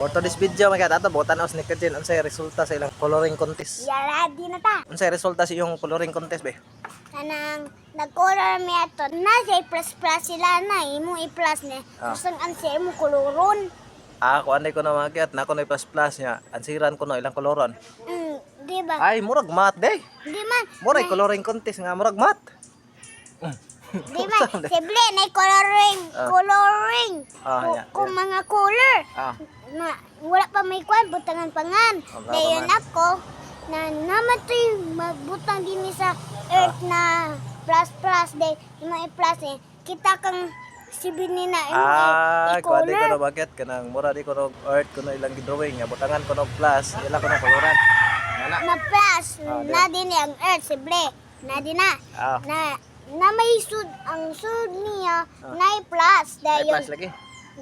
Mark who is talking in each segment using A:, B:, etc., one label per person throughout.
A: For today's video mga ato botan os ni Kajin unsay resulta sa ilang coloring contest.
B: Yara di na ta.
A: Unsay resulta sa iyong coloring contest be?
B: Kanang nag-color mi ato. Na say plus sila na imo i-plus ni. Kusang answer mo koloron.
A: Ako anday ko na mga na ko na plus plus nya. Ansiran ko no ilang koloron.
B: Di ba?
A: Ay murag mat day.
B: Di man.
A: Murag coloring contest nga murag mat.
B: Di man. Sible na coloring. Coloring. Kung mga color. Na wala pa may kwan butangan pangan. Dayon ako na namatay magbutang din sa earth na plus day imo i-plus kita kang sibini na
A: ko andi ko na bakit kanang mura di ko no earth ko no ilang gidrawing nga butangan ko no plus ila ko na koloran.
B: Na plus na din ang earth sible. Na din na. Na may sud ang sud niya na plus dayon.
A: Plus lagi.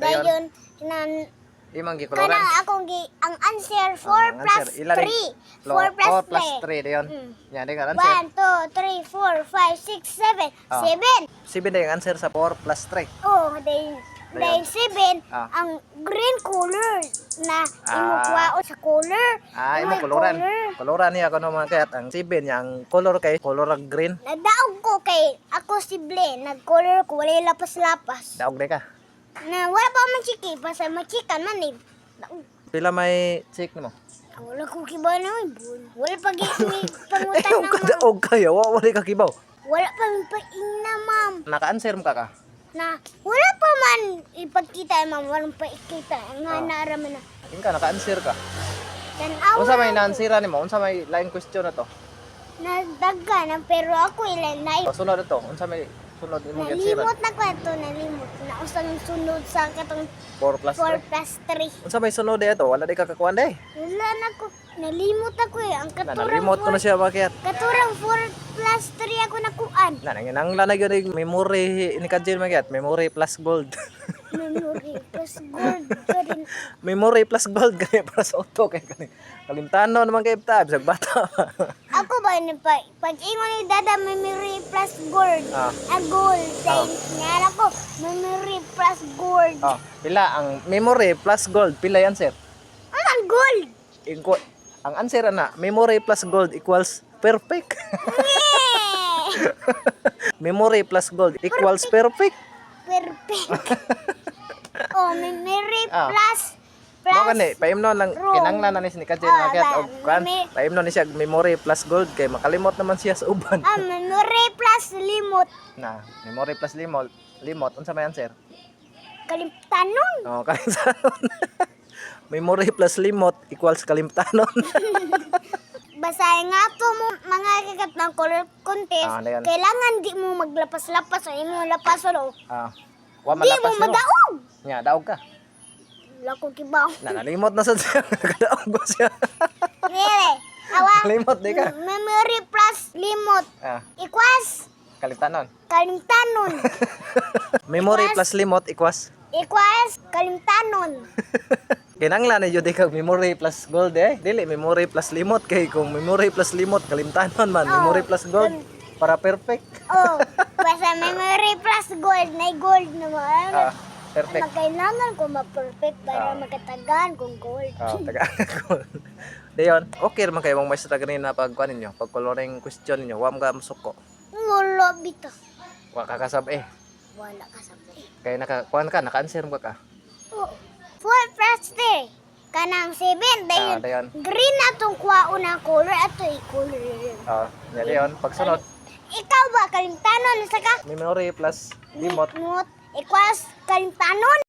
B: Dayon na
A: imong gikoloran.
B: Kanang akong ang answer 4 plus 3. 4 plus 3
A: dayon. Nya di ka answer.
B: 1 2 3 4 5 6 7.
A: 7 day ang answer sa 4 plus 3.
B: Oh, dayon 7 ang green color na imo kuwao sa color.
A: Imo koloran. Koloran niya kuno mga kayat ang 7 nya ang color kay color green.
B: Nadaog ko kay ako sible nag-color ko wala lapas-lapas.
A: Daog day ka.
B: Na wala pa man chiki basta machikan man eh.
A: Pila may check nimo?
B: Wala ko kibaw na wala pa gini pangutan
A: Ayaw
B: na
A: ka daog kayo, wala ka kibaw.
B: wala pa paina ma'am.
A: Naka-answer mo ka?
B: Na wala pa man ipagkita ma'am walang pa ikita nga naaraman na.
A: Inka naka-answer ka.
B: Tanaw
A: Unsa may na-answeran nimo? Unsa may lain question na to?
B: nagdagan pero ako ilan na
A: Sunod ito. Unsa may sunod imong answeran?
B: nalimot na ko ito nalimot na usang sunod sa katong
A: 4 plus
B: 4
A: 3.
B: plus 3.
A: Unsa may sunod ito? Wala di ka kakuan day.
B: Wala na ko nalimot ako ang katurang
A: Na-remote ko na siya bakit?
B: katurang 4 plus 3 ako nakuan.
A: Nanginanglan na yun yung memory ni Kajil magyat. Memory plus gold.
B: Memory plus gold ka rin.
A: Memory plus gold kaya para sa auto kay kani. Kalimtano naman kay tab sa bata.
B: Ako ba ni pag ingon ni dada memory plus gold. Gold say ngara ko memory plus gold.
A: Pila ang memory plus gold pila yan sir?
B: Ang gold.
A: Ang answer na memory plus gold equals perfect. Memory plus gold equals perfect.
B: Perfect. Memory plus
A: Mo kani paimnon lang kinanglan na ni Kajil magyat og kan. Paimnon ni siya memory plus gold kay makalimot naman siya sa uban.
B: Memory plus limot.
A: Na, memory plus limot unsa may answer?
B: Kalimtanon.
A: Kalimtanon. Memory plus limot equals kalimtanon.
B: Basahin nga to mo mga kagat ng color contest. Kailangan di mo maglapas-lapas o imo lapas o. Di mo madaog.
A: Nya, daog ka.
B: Wala ko kibaw.
A: Nalimot na sa siya. Daog ko siya.
B: Really? Awa.
A: Limot di ka.
B: Memory plus limot. Equals
A: kalimtanon.
B: Kalimtanon.
A: Memory plus limot equals
B: kalimtanon.
A: Kinanglan na yun kag memory plus gold Dili memory plus limot kay kung memory plus limot kalimtanon man. Memory plus gold para perfect.
B: Basta memory plus gold na gold naman.
A: Perfect.
B: Kailangan ko ma-perfect para magkatagaan kung gold.
A: Tagaan gold. Dayon, okay man kayo mong maestra ganina pag kuan ninyo, pag coloring question ninyo, wa mo ka masuko.
B: Wala bita.
A: Wa ka kasab
B: Wala kasabi.
A: Kay naka-kuan ka, naka-answer mo ka.
B: 4 plus 3. Kanang 7 dayon. Green atong kuwaon na color ato i-color.
A: Dayon, pagsunod.
B: Ikaw ba kalimtanon sa ka?
A: Memory plus limot
B: Equals kalimtanon.